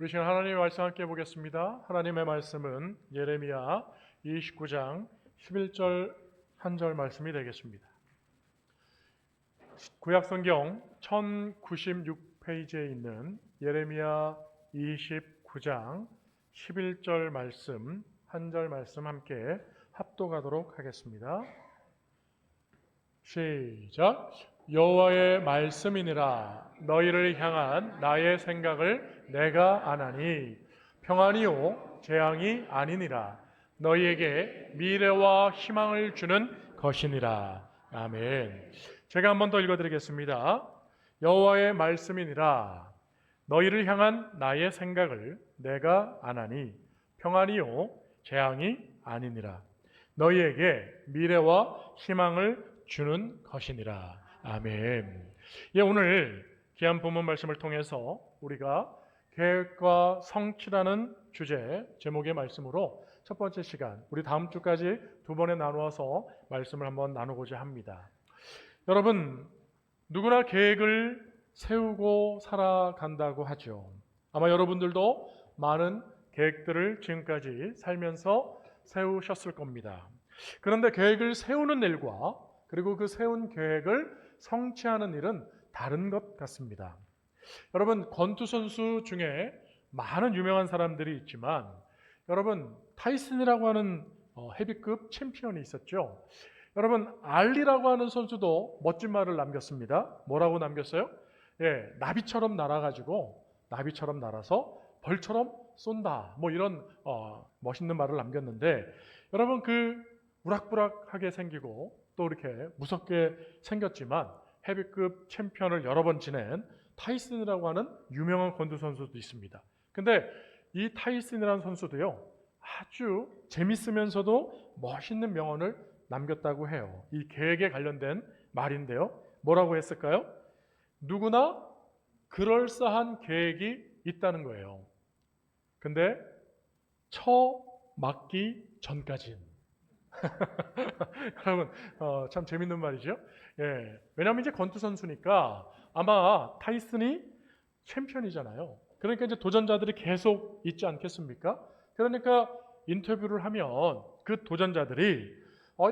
우리 시간 하나님의 말씀 함께 보겠습니다. 하나님의 말씀은 예레미야 29장 11절 한 절 말씀이 되겠습니다. 구약성경 1096페이지에 있는 예레미야 29장 11절 말씀 한 절 말씀 함께 합독하도록 하겠습니다. 시작. 여호와의 말씀이니라. 너희를 향한 나의 생각을 내가 아나니 평안이요 재앙이 아니니라. 너희에게 미래와 희망을 주는 것이니라. 아멘. 제가 한 번 더 읽어드리겠습니다. 여호와의 말씀이니라. 너희를 향한 나의 생각을 내가 아나니 평안이요 재앙이 아니니라. 너희에게 미래와 희망을 주는 것이니라. 아멘. 오늘 귀한 본문 말씀을 통해서 우리가 계획과 성취라는 주제 제목의 말씀으로 첫 번째 시간, 우리 다음 주까지 두 번에 나누어서 말씀을 한번 나누고자 합니다. 여러분, 누구나 계획을 세우고 살아간다고 하죠. 아마 여러분들도 많은 계획들을 지금까지 살면서 세우셨을 겁니다. 그런데 계획을 세우는 일과 그리고 그 세운 계획을 성취하는 일은 다른 것 같습니다. 여러분, 권투 선수 중에 많은 유명한 사람들이 있지만 여러분, 타이슨이라고 하는 헤비급 챔피언이 있었죠. 여러분, 알리라고 하는 선수도 멋진 말을 남겼습니다. 뭐라고 남겼어요? 나비처럼 날아가지고 나비처럼 날아서 벌처럼 쏜다. 뭐 이런 멋있는 말을 남겼는데, 여러분, 그 우락부락하게 생기고 또 이렇게 무섭게 생겼지만 헤비급 챔피언을 여러 번 지낸 타이슨이라고 하는 유명한 권투 선수도 있습니다. 근데 이 타이슨이라는 선수도요, 아주 재밌으면서도 멋있는 명언을 남겼다고 해요. 이 계획에 관련된 말인데요. 뭐라고 했을까요? 누구나 그럴싸한 계획이 있다는 거예요. 근데 처맞기 전까진. 여러분, 참 재밌는 말이죠. 왜냐하면 이제 권투 선수니까 아마 타이슨이 챔피언이잖아요. 그러니까 이제 도전자들이 계속 있지 않겠습니까? 그러니까 인터뷰를 하면 그 도전자들이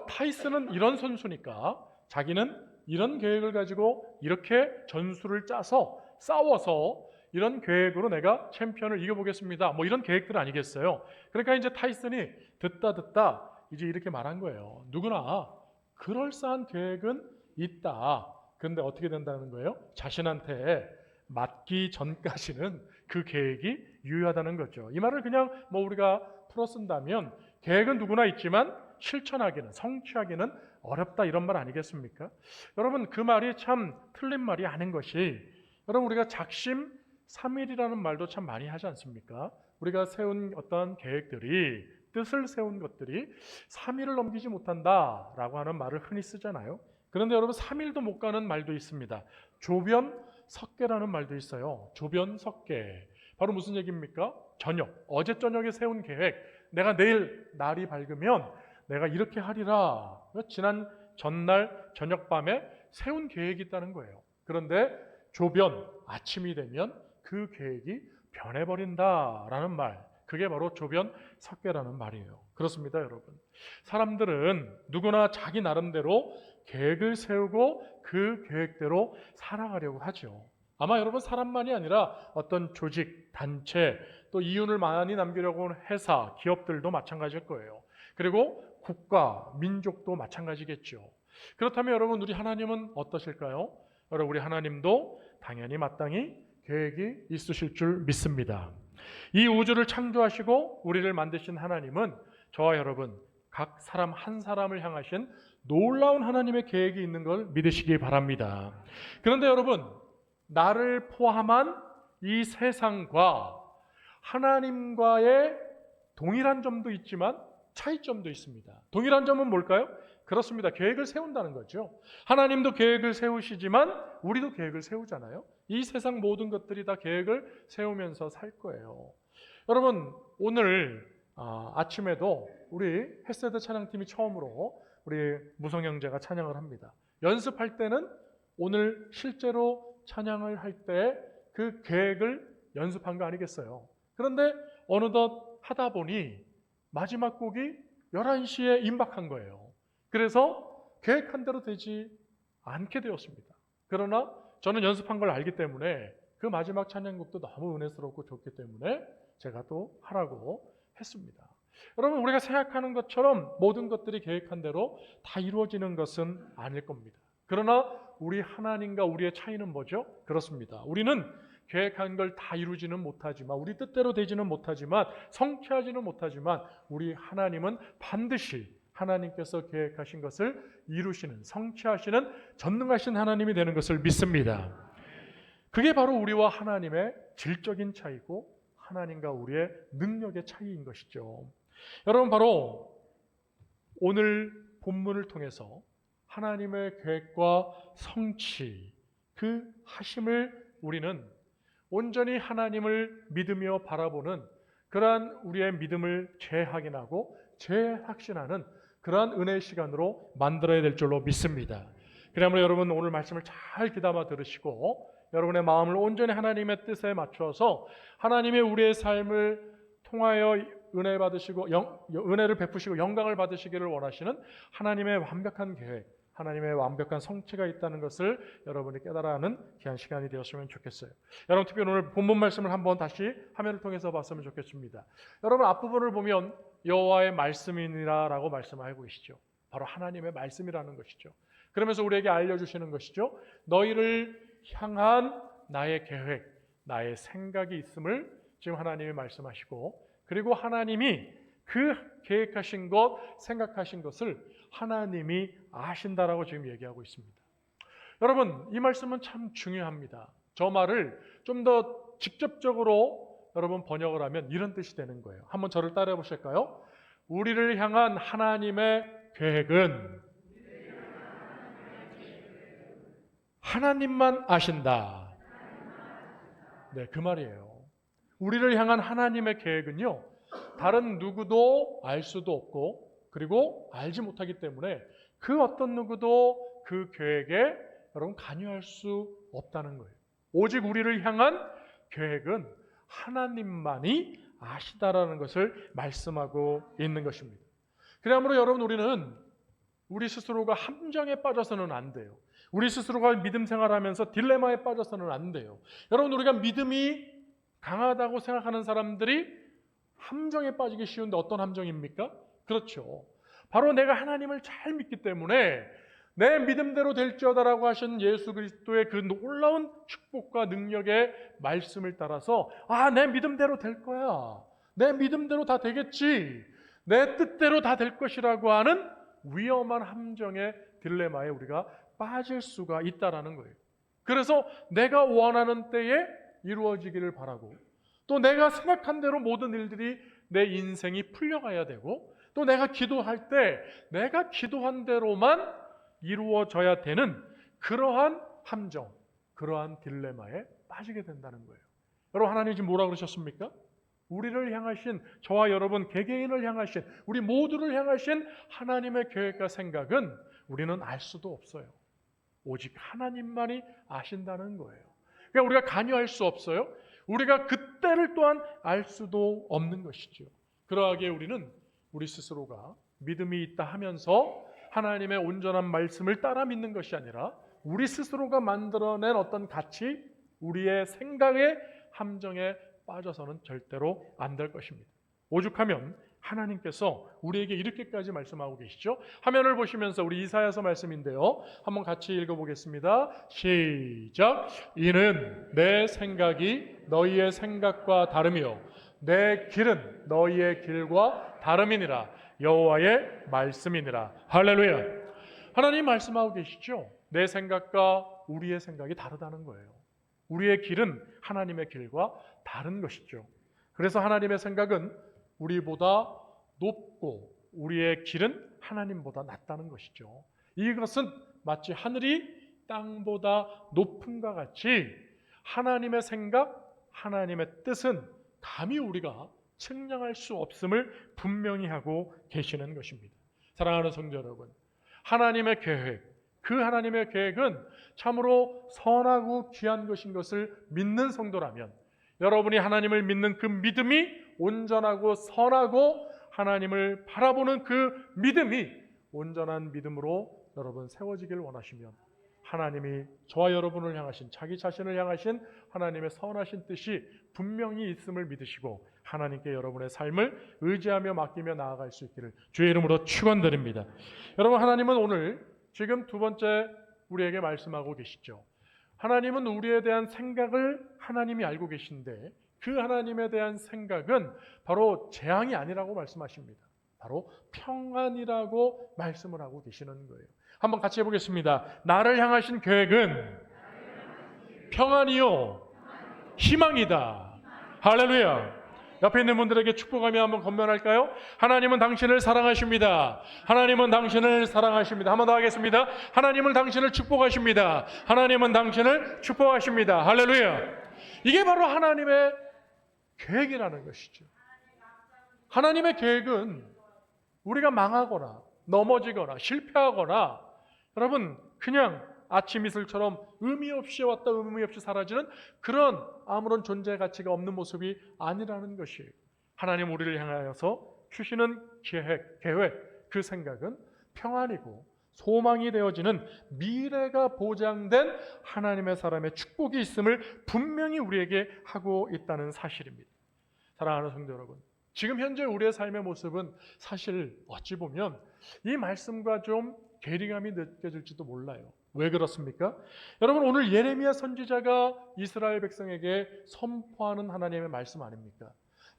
타이슨은 이런 선수니까 자기는 이런 계획을 가지고 이렇게 전술을 짜서 싸워서 이런 계획으로 내가 챔피언을 이겨보겠습니다. 뭐 이런 계획들 아니겠어요? 그러니까 이제 타이슨이 듣다 이제 이렇게 말한 거예요. 누구나 그럴싸한 계획은 있다. 그런데 어떻게 된다는 거예요? 자신한테 맞기 전까지는 그 계획이 유효하다는 거죠. 이 말을 그냥 뭐 우리가 풀어 쓴다면 계획은 누구나 있지만 실천하기는, 성취하기는 어렵다, 이런 말 아니겠습니까? 여러분, 그 말이 참 틀린 말이 아닌 것이, 여러분, 우리가 작심삼일이라는 말도 참 많이 하지 않습니까? 우리가 세운 어떤 계획들이, 뜻을 세운 것들이 3일을 넘기지 못한다라고 하는 말을 흔히 쓰잖아요. 그런데 여러분, 3일도 못 가는 말도 있습니다. 조변석계라는 말도 있어요. 조변석계. 바로 무슨 얘기입니까? 어제 저녁에 세운 계획, 내가 내일 날이 밝으면 내가 이렇게 하리라. 지난 전날 저녁밤에 세운 계획이 있다는 거예요. 그런데 아침이 되면 그 계획이 변해버린다라는 말, 그게 바로 조변석계라는 말이에요. 그렇습니다, 여러분. 사람들은 누구나 자기 나름대로 계획을 세우고 그 계획대로 살아가려고 하죠. 아마 여러분, 사람만이 아니라 어떤 조직, 단체, 또 이윤을 많이 남기려고 하는 회사, 기업들도 마찬가지일 거예요. 그리고 국가, 민족도 마찬가지겠죠. 그렇다면 여러분, 우리 하나님은 어떠실까요? 여러분, 우리 하나님도 당연히 마땅히 계획이 있으실 줄 믿습니다. 이 우주를 창조하시고 우리를 만드신 하나님은 저와 여러분, 각 사람 한 사람을 향하신 놀라운 하나님의 계획이 있는 걸 믿으시기 바랍니다. 그런데 여러분, 나를 포함한 이 세상과 하나님과의 동일한 점도 있지만 차이점도 있습니다. 동일한 점은 뭘까요? 그렇습니다. 계획을 세운다는 거죠. 하나님도 계획을 세우시지만 우리도 계획을 세우잖아요. 이 세상 모든 것들이 다 계획을 세우면서 살 거예요. 여러분, 오늘 아침에도 우리 햇세드 찬양팀이 처음으로 우리 무성 형제가 찬양을 합니다. 연습할 때는 오늘 실제로 찬양을 할 때 그 계획을 연습한 거 아니겠어요? 그런데 어느덧 하다 보니 마지막 곡이 11시에 임박한 거예요. 그래서 계획한 대로 되지 않게 되었습니다. 그러나 저는 연습한 걸 알기 때문에 그 마지막 찬양곡도 너무 은혜스럽고 좋기 때문에 제가 또 하라고 했습니다. 여러분, 우리가 생각하는 것처럼 모든 것들이 계획한 대로 다 이루어지는 것은 아닐 겁니다. 그러나 우리 하나님과 우리의 차이는 뭐죠? 그렇습니다. 우리는 계획한 걸 다 이루지는 못하지만, 우리 뜻대로 되지는 못하지만, 성취하지는 못하지만, 우리 하나님은 반드시 하나님께서 계획하신 것을 이루시는, 성취하시는 전능하신 하나님이 되는 것을 믿습니다. 그게 바로 우리와 하나님의 질적인 차이고 하나님과 우리의 능력의 차이인 것이죠. 여러분, 바로 오늘 본문을 통해서 하나님의 계획과 성취, 그 하심을 우리는 온전히 하나님을 믿으며 바라보는 그러한 우리의 믿음을 재확인하고 재확신하는 그러한 은혜의 시간으로 만들어야 될 줄로 믿습니다. 그러므로 여러분, 오늘 말씀을 잘 귀담아 들으시고 여러분의 마음을 온전히 하나님의 뜻에 맞추어서 하나님의 우리의 삶을 통하여 은혜 받으시고 은혜를 베푸시고 영광을 받으시기를 원하시는 하나님의 완벽한 계획, 하나님의 완벽한 성취가 있다는 것을 여러분이 깨달아하는 귀한 시간이 되었으면 좋겠어요. 여러분, 특별히 오늘 본문 말씀을 한번 다시 화면을 통해서 봤으면 좋겠습니다. 여러분, 앞부분을 보면 여호와의 말씀이니라라고 말씀하고 계시죠. 바로 하나님의 말씀이라는 것이죠. 그러면서 우리에게 알려주시는 것이죠. 너희를 향한 나의 계획, 나의 생각이 있음을 지금 하나님이 말씀하시고, 그리고 하나님이 그 계획하신 것, 생각하신 것을 하나님이 아신다라고 지금 얘기하고 있습니다. 여러분, 이 말씀은 참 중요합니다. 저 말을 좀 더 직접적으로 여러분 번역을 하면 이런 뜻이 되는 거예요. 한번 저를 따라해 보실까요? 우리를 향한 하나님의 계획은 하나님만 아신다. 네, 그 말이에요. 우리를 향한 하나님의 계획은요, 다른 누구도 알 수도 없고, 그리고 알지 못하기 때문에 그 어떤 누구도 그 계획에 여러분 관여할 수 없다는 거예요. 오직 우리를 향한 계획은 하나님만이 아시다라는 것을 말씀하고 있는 것입니다. 그러므로 여러분, 우리는 우리 스스로가 함정에 빠져서는 안 돼요. 우리 스스로가 믿음 생활하면서 딜레마에 빠져서는 안 돼요. 여러분, 우리가 믿음이 강하다고 생각하는 사람들이 함정에 빠지기 쉬운데 어떤 함정입니까? 그렇죠. 바로 내가 하나님을 잘 믿기 때문에 내 믿음대로 될지어다라고 하신 예수 그리스도의 그 놀라운 축복과 능력의 말씀을 따라서 내 믿음대로 될 거야. 내 믿음대로 다 되겠지. 내 뜻대로 다 될 것이라고 하는 위험한 함정의 딜레마에 우리가 빠질 수가 있다라는 거예요. 그래서 내가 원하는 때에 이루어지기를 바라고, 또 내가 생각한 대로 모든 일들이 내 인생이 풀려가야 되고, 또 내가 기도할 때 내가 기도한 대로만 이루어져야 되는 그러한 함정, 그러한 딜레마에 빠지게 된다는 거예요. 여러분, 하나님 지금 뭐라 그러셨습니까? 우리를 향하신, 저와 여러분 개개인을 향하신, 우리 모두를 향하신 하나님의 계획과 생각은 우리는 알 수도 없어요. 오직 하나님만이 아신다는 거예요. 그러니까 우리가 관여할 수 없어요. 우리가 그때를 또한 알 수도 없는 것이죠. 그러하기에 우리는 우리 스스로가 믿음이 있다 하면서 하나님의 온전한 말씀을 따라 믿는 것이 아니라 우리 스스로가 만들어낸 어떤 가치, 우리의 생각의 함정에 빠져서는 절대로 안 될 것입니다. 오죽하면 하나님께서 우리에게 이렇게까지 말씀하고 계시죠. 화면을 보시면서 우리 이사야서 말씀인데요, 한번 같이 읽어보겠습니다. 시작. 이는 내 생각이 너희의 생각과 다르며 내 길은 너희의 길과 다름이니라. 여호와의 말씀이니라. 할렐루야. 하나님 말씀하고 계시죠. 내 생각과 우리의 생각이 다르다는 거예요. 우리의 길은 하나님의 길과 다른 것이죠. 그래서 하나님의 생각은 우리보다 높고 우리의 길은 하나님보다 낮다는 것이죠. 이것은 마치 하늘이 땅보다 높음과 같이 하나님의 생각, 하나님의 뜻은 감히 우리가 측량할 수 없음을 분명히 하고 계시는 것입니다. 사랑하는 성도 여러분, 하나님의 계획, 그 하나님의 계획은 참으로 선하고 귀한 것인 것을 믿는 성도라면 여러분이 하나님을 믿는 그 믿음이 온전하고 선하고 하나님을 바라보는 그 믿음이 온전한 믿음으로 여러분 세워지길 원하시면 하나님이 저와 여러분을 향하신 자기 자신을 향하신 하나님의 선하신 뜻이 분명히 있음을 믿으시고 하나님께 여러분의 삶을 의지하며 맡기며 나아갈 수 있기를 주의 이름으로 축원드립니다. 여러분, 하나님은 오늘 지금 두 번째 우리에게 말씀하고 계시죠. 하나님은 우리에 대한 생각을 하나님이 알고 계신데 그 하나님에 대한 생각은 바로 재앙이 아니라고 말씀하십니다. 바로 평안이라고 말씀을 하고 계시는 거예요. 한번 같이 해보겠습니다. 나를 향하신 계획은 평안이요 희망이다. 할렐루야. 옆에 있는 분들에게 축복하며 한번 건면할까요? 하나님은 당신을 사랑하십니다. 하나님은 당신을 사랑하십니다. 한번 더 하겠습니다. 하나님은 당신을 축복하십니다. 하나님은 당신을 축복하십니다. 할렐루야. 이게 바로 하나님의 계획이라는 것이죠. 하나님의 계획은 우리가 망하거나 넘어지거나 실패하거나 여러분 그냥 아침 이슬처럼 의미 없이 왔다 의미 없이 사라지는 그런 아무런 존재 가치가 없는 모습이 아니라는 것이에요. 하나님 우리를 향하여서 주시는 계획, 그 생각은 평안이고 소망이 되어지는 미래가 보장된 하나님의 사람의 축복이 있음을 분명히 우리에게 하고 있다는 사실입니다. 사랑하는 성도 여러분, 지금 현재 우리의 삶의 모습은 사실 어찌 보면 이 말씀과 좀 괴리감이 느껴질지도 몰라요. 왜 그렇습니까? 여러분, 오늘 예레미야 선지자가 이스라엘 백성에게 선포하는 하나님의 말씀 아닙니까?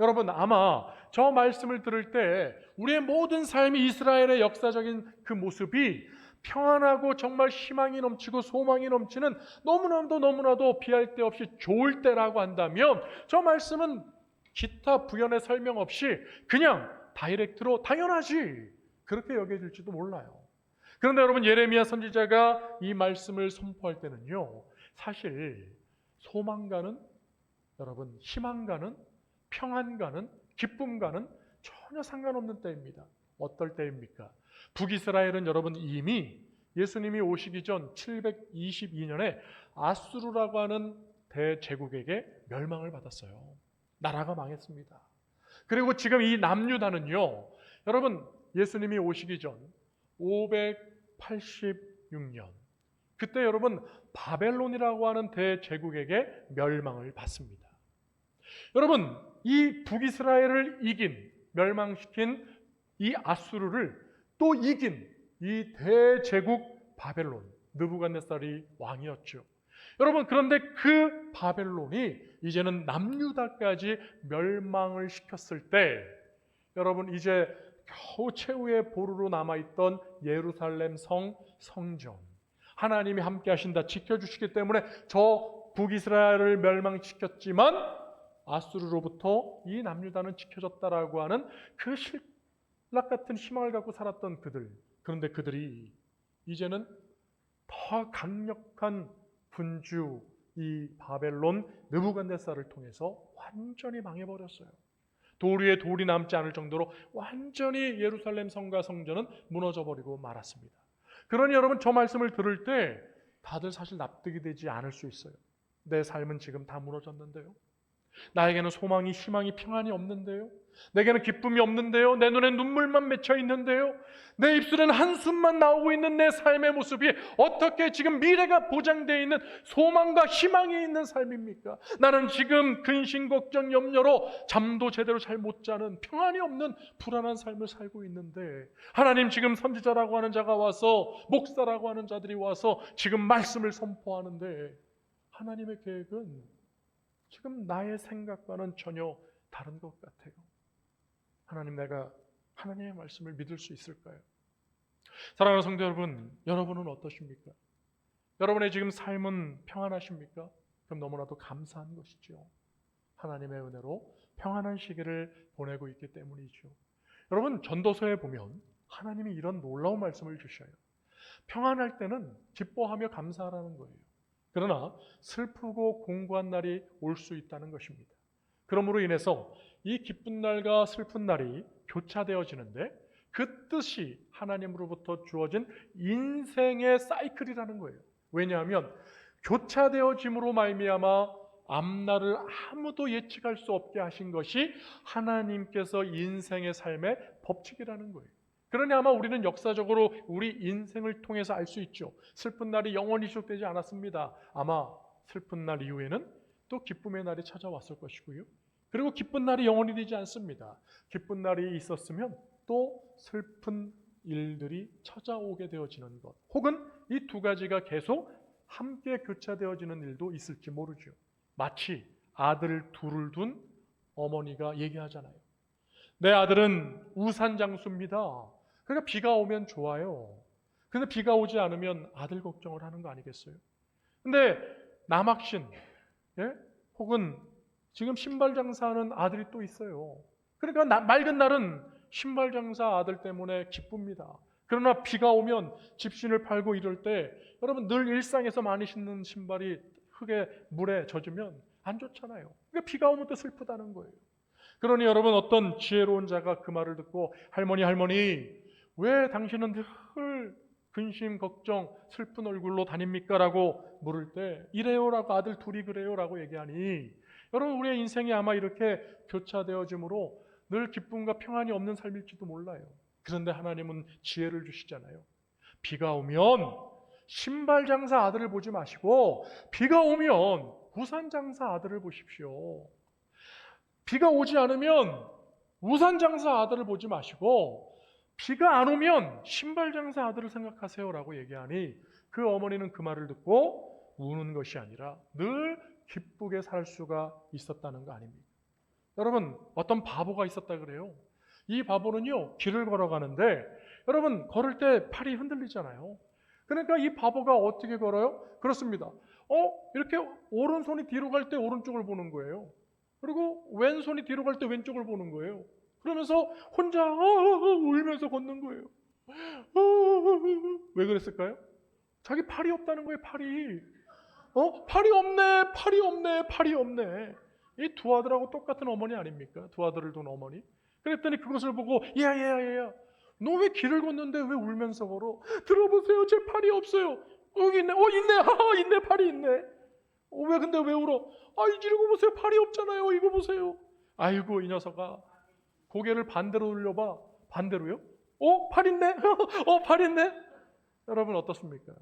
여러분, 아마 저 말씀을 들을 때 우리의 모든 삶이 이스라엘의 역사적인 그 모습이 평안하고 정말 희망이 넘치고 소망이 넘치는 너무나도 비할 데 없이 좋을 때라고 한다면 저 말씀은 기타 부연의 설명 없이 그냥 다이렉트로 당연하지 그렇게 여겨질지도 몰라요. 그런데 여러분, 예레미야 선지자가 이 말씀을 선포할 때는요, 사실 소망과는 여러분 희망과는 평안과는 기쁨과는 전혀 상관없는 때입니다. 어떨 때입니까? 북이스라엘은 여러분 이미 예수님이 오시기 전 722년에 아수르라고 하는 대제국에게 멸망을 받았어요. 나라가 망했습니다. 그리고 지금 이 남유다는요, 여러분 예수님이 오시기 전 586년 그때 여러분 바벨론이라고 하는 대제국에게 멸망을 받습니다. 여러분, 이 북이스라엘을 이긴 멸망시킨 이 아수르를 또 이긴 이 대제국 바벨론 느부갓네살이 왕이었죠. 여러분, 그런데 그 바벨론이 이제는 남유다까지 멸망을 시켰을 때 여러분 이제 겨우 최후의 보루로 남아있던 예루살렘 성전 하나님이 함께 하신다 지켜주시기 때문에 저 북이스라엘을 멸망시켰지만 아수르로부터 이 남유다는 지켜졌다라고 하는 그 신락 같은 희망을 갖고 살았던 그들, 그런데 그들이 이제는 더 강력한 군주 이 바벨론 느부갓네살을 통해서 완전히 망해버렸어요. 돌 위에 돌이 남지 않을 정도로 완전히 예루살렘 성과 성전은 무너져버리고 말았습니다. 그러니 여러분, 저 말씀을 들을 때 다들 사실 납득이 되지 않을 수 있어요. 내 삶은 지금 다 무너졌는데요. 나에게는 소망이 희망이 평안이 없는데요. 내게는 기쁨이 없는데요. 내 눈에 눈물만 맺혀 있는데요. 내 입술에는 한숨만 나오고 있는 내 삶의 모습이 어떻게 지금 미래가 보장되어 있는 소망과 희망이 있는 삶입니까? 나는 지금 근심 걱정 염려로 잠도 제대로 잘 못 자는 평안이 없는 불안한 삶을 살고 있는데 하나님 지금 선지자라고 하는 자가 와서 목사라고 하는 자들이 와서 지금 말씀을 선포하는데 하나님의 계획은 지금 나의 생각과는 전혀 다른 것 같아요. 하나님, 내가 하나님의 말씀을 믿을 수 있을까요? 사랑하는 성도 여러분, 여러분은 어떠십니까? 여러분의 지금 삶은 평안하십니까? 그럼 너무나도 감사한 것이죠. 하나님의 은혜로 평안한 시기를 보내고 있기 때문이죠. 여러분, 전도서에 보면 하나님이 이런 놀라운 말씀을 주셔요. 평안할 때는 기뻐하며 감사하라는 거예요. 그러나 슬프고 공고한 날이 올 수 있다는 것입니다. 그러므로 인해서 이 기쁜 날과 슬픈 날이 교차되어지는데 그 뜻이 하나님으로부터 주어진 인생의 사이클이라는 거예요. 왜냐하면 교차되어짐으로 말미암아 앞날을 아무도 예측할 수 없게 하신 것이 하나님께서 인생의 삶의 법칙이라는 거예요. 그러니 아마 우리는 역사적으로 우리 인생을 통해서 알 수 있죠. 슬픈 날이 영원히 지속되지 않았습니다. 아마 슬픈 날 이후에는 또 기쁨의 날이 찾아왔을 것이고요. 그리고 기쁜 날이 영원히 되지 않습니다. 기쁜 날이 있었으면 또 슬픈 일들이 찾아오게 되어지는 것, 혹은 이 두 가지가 계속 함께 교차되어지는 일도 있을지 모르죠. 마치 아들 둘을 둔 어머니가 얘기하잖아요. 내 아들은 우산장수입니다. 그러니까 비가 오면 좋아요. 근데 비가 오지 않으면 아들 걱정을 하는 거 아니겠어요? 근데 남학신, 예? 혹은 지금 신발 장사하는 아들이 또 있어요. 그러니까 맑은 날은 신발 장사 아들 때문에 기쁩니다. 그러나 비가 오면 집신을 팔고 이럴 때 여러분 늘 일상에서 많이 신는 신발이 흙에 물에 젖으면 안 좋잖아요. 그러니까 비가 오면 또 슬프다는 거예요. 그러니 여러분 어떤 지혜로운 자가 그 말을 듣고 할머니 왜 당신은 늘 근심 걱정 슬픈 얼굴로 다닙니까? 라고 물을 때 이래요라고 아들 둘이 그래요라고 얘기하니 여러분 우리의 인생이 아마 이렇게 교차되어짐으로 늘 기쁨과 평안이 없는 삶일지도 몰라요. 그런데 하나님은 지혜를 주시잖아요. 비가 오면 신발 장사 아들을 보지 마시고 비가 오면 우산 장사 아들을 보십시오. 비가 오지 않으면 우산 장사 아들을 보지 마시고 비가 안 오면 신발 장사 아들을 생각하세요라고 얘기하니 그 어머니는 그 말을 듣고 우는 것이 아니라 늘 기쁘게 살 수가 있었다는 거 아닙니까? 여러분 어떤 바보가 있었다 그래요. 이 바보는요 길을 걸어가는데 여러분 걸을 때 팔이 흔들리잖아요. 그러니까 이 바보가 어떻게 걸어요? 그렇습니다. 이렇게 오른손이 뒤로 갈 때 오른쪽을 보는 거예요. 그리고 왼손이 뒤로 갈 때 왼쪽을 보는 거예요. 그러면서 혼자 울면서 걷는 거예요. 왜 그랬을까요? 자기 팔이 없다는 거예요. 팔이. 팔이 없네. 이 두 아들하고 똑같은 어머니 아닙니까? 두 아들을 둔 어머니. 그랬더니 그것을 보고 야야야야 너 왜 길을 걷는데 왜 울면서 걸어? 들어보세요. 제 팔이 없어요. 여기 있네. 있네. 있네. 팔이 있네. 근데 왜 울어? 이거 보세요. 팔이 없잖아요. 이거 보세요. 아이고 이 녀석아. 고개를 반대로 돌려봐. 반대로요? 팔 있네? 팔 있네? 여러분 어떻습니까?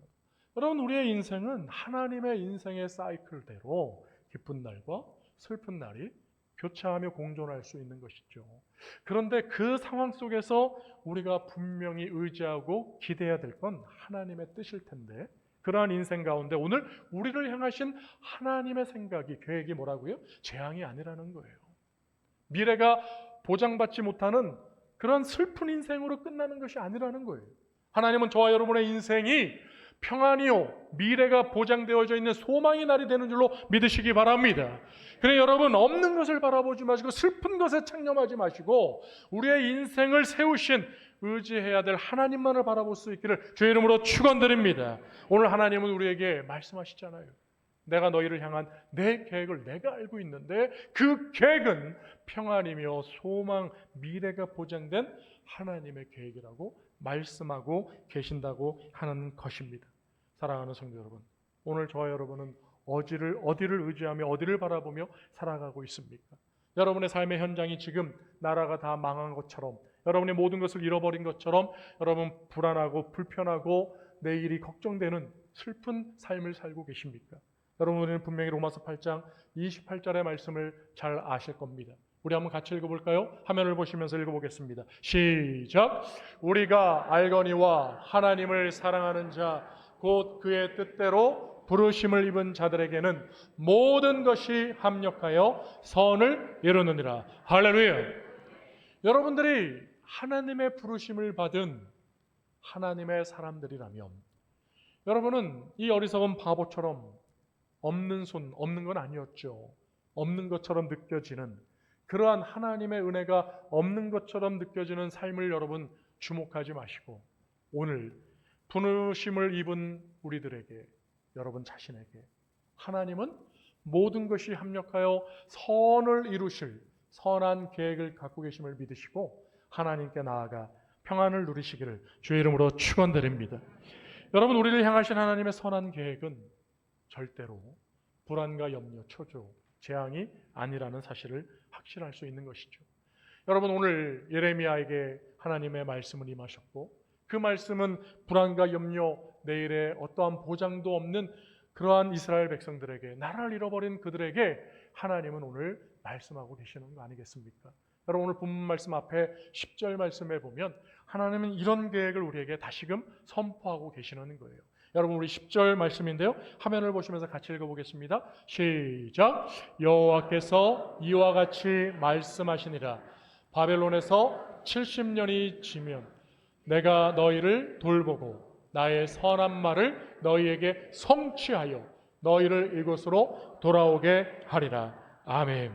여러분 우리의 인생은 하나님의 인생의 사이클대로 기쁜 날과 슬픈 날이 교차하며 공존할 수 있는 것이죠. 그런데 그 상황 속에서 우리가 분명히 의지하고 기대해야 될 건 하나님의 뜻일 텐데 그러한 인생 가운데 오늘 우리를 향하신 하나님의 생각이 계획이 뭐라고요? 재앙이 아니라는 거예요. 미래가 보장받지 못하는 그런 슬픈 인생으로 끝나는 것이 아니라는 거예요. 하나님은 저와 여러분의 인생이 평안이요 미래가 보장되어져 있는 소망의 날이 되는 줄로 믿으시기 바랍니다. 그래 여러분 없는 것을 바라보지 마시고 슬픈 것에 창념하지 마시고 우리의 인생을 세우신 의지해야 될 하나님만을 바라볼 수 있기를 주의 이름으로 축원드립니다. 오늘 하나님은 우리에게 말씀하시잖아요. 내가 너희를 향한 내 계획을 내가 알고 있는데 그 계획은 평안이며 소망, 미래가 보장된 하나님의 계획이라고 말씀하고 계신다고 하는 것입니다. 사랑하는 성도 여러분, 오늘 저와 여러분은 어디를 의지하며 어디를 바라보며 살아가고 있습니까? 여러분의 삶의 현장이 지금 나라가 다 망한 것처럼 여러분의 모든 것을 잃어버린 것처럼 여러분 불안하고 불편하고 내일이 걱정되는 슬픈 삶을 살고 계십니까? 여러분 우리는 분명히 로마서 8장 28절의 말씀을 잘 아실 겁니다. 우리 한번 같이 읽어볼까요? 화면을 보시면서 읽어보겠습니다. 시작! 우리가 알거니와 하나님을 사랑하는 자 곧 그의 뜻대로 부르심을 입은 자들에게는 모든 것이 합력하여 선을 이루느니라. 할렐루야! 여러분들이 하나님의 부르심을 받은 하나님의 사람들이라면 여러분은 이 어리석은 바보처럼 없는 손, 없는 건 아니었죠. 없는 것처럼 느껴지는 그러한 하나님의 은혜가 없는 것처럼 느껴지는 삶을 여러분 주목하지 마시고 오늘 부르심을 입은 우리들에게 여러분 자신에게 하나님은 모든 것이 합력하여 선을 이루실 선한 계획을 갖고 계심을 믿으시고 하나님께 나아가 평안을 누리시기를 주의 이름으로 축원드립니다. 여러분 우리를 향하신 하나님의 선한 계획은 절대로 불안과 염려, 초조, 재앙이 아니라는 사실을 확신할 수 있는 것이죠. 여러분, 오늘 예레미야에게 하나님의 말씀을 임하셨고 그 말씀은 불안과 염려, 내일의 어떠한 보장도 없는 그러한 이스라엘 백성들에게, 나라를 잃어버린 그들에게 하나님은 오늘 말씀하고 계시는 거 아니겠습니까? 여러분, 오늘 본문 말씀 앞에 10절 말씀에 보면 하나님은 이런 계획을 우리에게 다시금 선포하고 계시는 거예요. 여러분, 우리 10절 말씀인데요, 화면을 보시면서 같이 읽어보겠습니다. 시작. 여호와께서 이와 같이 말씀하시니라. 바벨론에서 70년이 지면 내가 너희를 돌보고 나의 선한 말을 너희에게 성취하여 너희를 이곳으로 돌아오게 하리라. 아멘.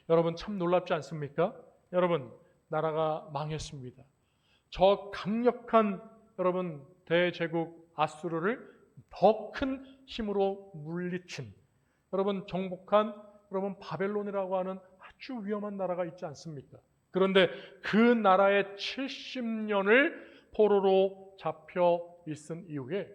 여러분, 참 놀랍지 않습니까? 여러분, 나라가 망했습니다. 저 강력한 여러분 대제국 아수르를 더 큰 힘으로 물리친 여러분 정복한 여러분 바벨론이라고 하는 아주 위험한 나라가 있지 않습니까? 그런데 그 나라의 70년을 포로로 잡혀 있은 이후에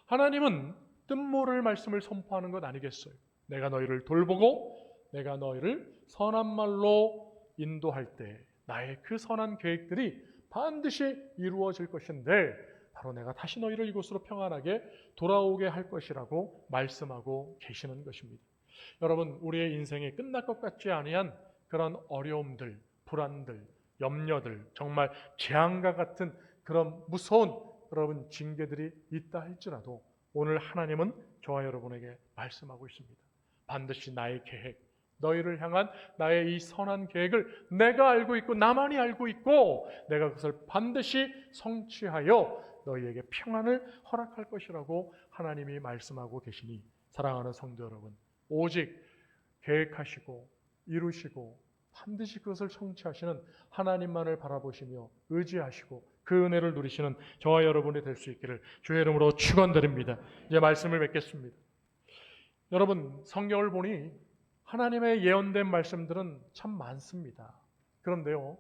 하나님은 뜻모를 말씀을 선포하는 것 아니겠어요? 내가 너희를 돌보고 내가 너희를 선한 말로 인도할 때 나의 그 선한 계획들이 반드시 이루어질 것인데 바로 내가 다시 너희를 이곳으로 평안하게 돌아오게 할 것이라고 말씀하고 계시는 것입니다. 여러분, 우리의 인생이 끝날 것 같지 아니한 그런 어려움들, 불안들, 염려들, 정말 재앙과 같은 그런 무서운 여러분 징계들이 있다 할지라도 오늘 하나님은 저와 여러분에게 말씀하고 있습니다. 반드시 나의 계획, 너희를 향한 나의 이 선한 계획을 내가 알고 있고 나만이 알고 있고 내가 그것을 반드시 성취하여 너희에게 평안을 허락할 것이라고 하나님이 말씀하고 계시니 사랑하는 성도 여러분, 오직 계획하시고 이루시고 반드시 그것을 성취하시는 하나님만을 바라보시며 의지하시고 그 은혜를 누리시는 저와 여러분이 될 수 있기를 주의 이름으로 축원드립니다. 이제 말씀을 맺겠습니다. 여러분, 성경을 보니 하나님의 예언된 말씀들은 참 많습니다. 그런데요,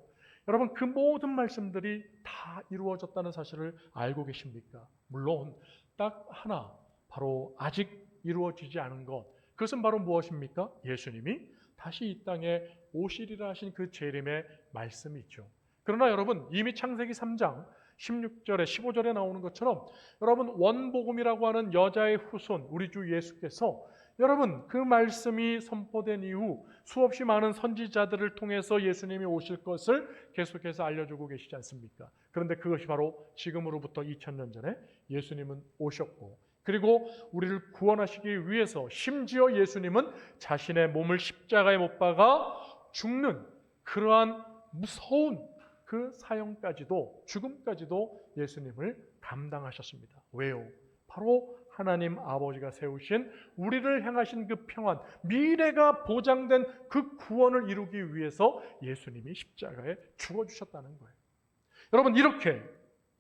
여러분, 그 모든 말씀들이 다 이루어졌다는 사실을 알고 계십니까? 물론 딱 하나, 바로 아직 이루어지지 않은 것, 그것은 바로 무엇입니까? 예수님이 다시 이 땅에 오시리라 하신 그 재림의 말씀이 있죠. 그러나 여러분, 이미 창세기 3장 16절에 15절에 나오는 것처럼 여러분, 원복음이라고 하는 여자의 후손 우리 주 예수께서 여러분 그 말씀이 선포된 이후 수없이 많은 선지자들을 통해서 예수님이 오실 것을 계속해서 알려주고 계시지 않습니까? 그런데 그것이 바로 지금으로부터 2000년 전에 예수님은 오셨고, 그리고 우리를 구원하시기 위해서 심지어 예수님은 자신의 몸을 십자가에 못 박아 죽는 그러한 무서운 그 사형까지도, 죽음까지도 예수님을 감당하셨습니다. 왜요? 바로 하나님 아버지가 세우신 우리를 향하신 그 평안, 미래가 보장된 그 구원을 이루기 위해서 예수님이 십자가에 죽어주셨다는 거예요. 여러분, 이렇게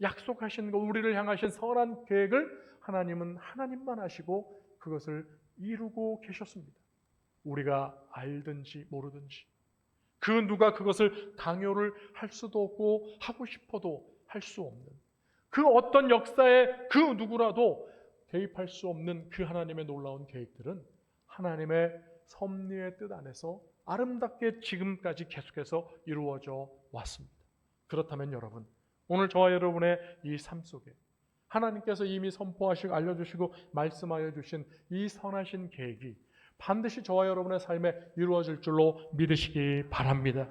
약속하신 것, 우리를 향하신 선한 계획을 하나님은 하나님만 하시고 그것을 이루고 계셨습니다. 우리가 알든지 모르든지 그 누가 그것을 강요를 할 수도 없고 하고 싶어도 할 수 없는 그 어떤 역사에 그 누구라도 개입할 수 없는 그 하나님의 놀라운 계획들은 하나님의 섭리의 뜻 안에서 아름답게 지금까지 계속해서 이루어져 왔습니다. 그렇다면 여러분, 오늘 저와 여러분의 이 삶 속에 하나님께서 이미 선포하시고 알려주시고 말씀하여 주신 이 선하신 계획이 반드시 저와 여러분의 삶에 이루어질 줄로 믿으시기 바랍니다.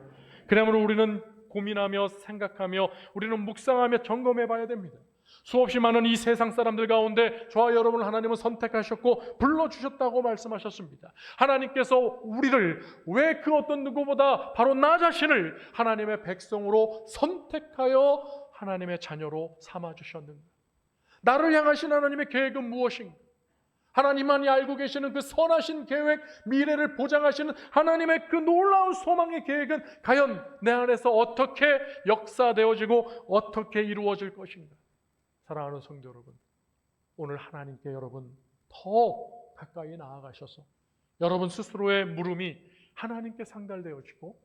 그러므로 우리는 고민하며 생각하며 우리는 묵상하며 점검해 봐야 됩니다. 수없이 많은 이 세상 사람들 가운데 저와 여러분을 하나님은 선택하셨고 불러주셨다고 말씀하셨습니다. 하나님께서 우리를 왜 그 어떤 누구보다 바로 나 자신을 하나님의 백성으로 선택하여 하나님의 자녀로 삼아주셨는가? 나를 향하신 하나님의 계획은 무엇인가? 하나님만이 알고 계시는 그 선하신 계획, 미래를 보장하시는 하나님의 그 놀라운 소망의 계획은 과연 내 안에서 어떻게 역사되어지고 어떻게 이루어질 것인가? 사랑하는 성도 여러분, 오늘 하나님께 여러분 더 가까이 나아가셔서 여러분 스스로의 물음이 하나님께 상달되어지고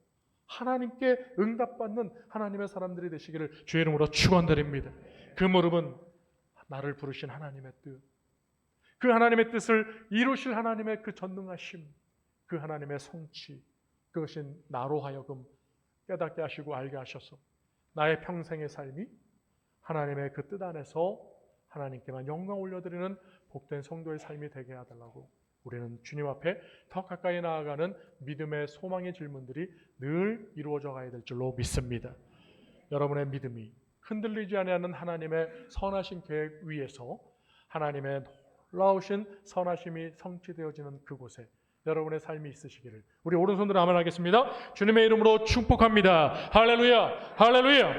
하나님께 응답받는 하나님의 사람들이 되시기를 주의 이름으로 축원드립니다. 그 물음은 나를 부르신 하나님의 뜻, 그 하나님의 뜻을 이루실 하나님의 그 전능하심, 그 하나님의 성취, 그것이 나로 하여금 깨닫게 하시고 알게 하셔서 나의 평생의 삶이 하나님의 그 뜻 안에서 하나님께만 영광 올려드리는 복된 성도의 삶이 되게 해달라고 우리는 주님 앞에 더 가까이 나아가는 믿음의 소망의 질문들이 늘 이루어져 가야 될 줄로 믿습니다. 여러분의 믿음이 흔들리지 않는 하나님의 선하신 계획 위에서 하나님의 놀라우신 선하심이 성취되어지는 그곳에 여러분의 삶이 있으시기를 우리 오른손으로 아멘 하겠습니다. 주님의 이름으로 축복합니다. 할렐루야, 할렐루야.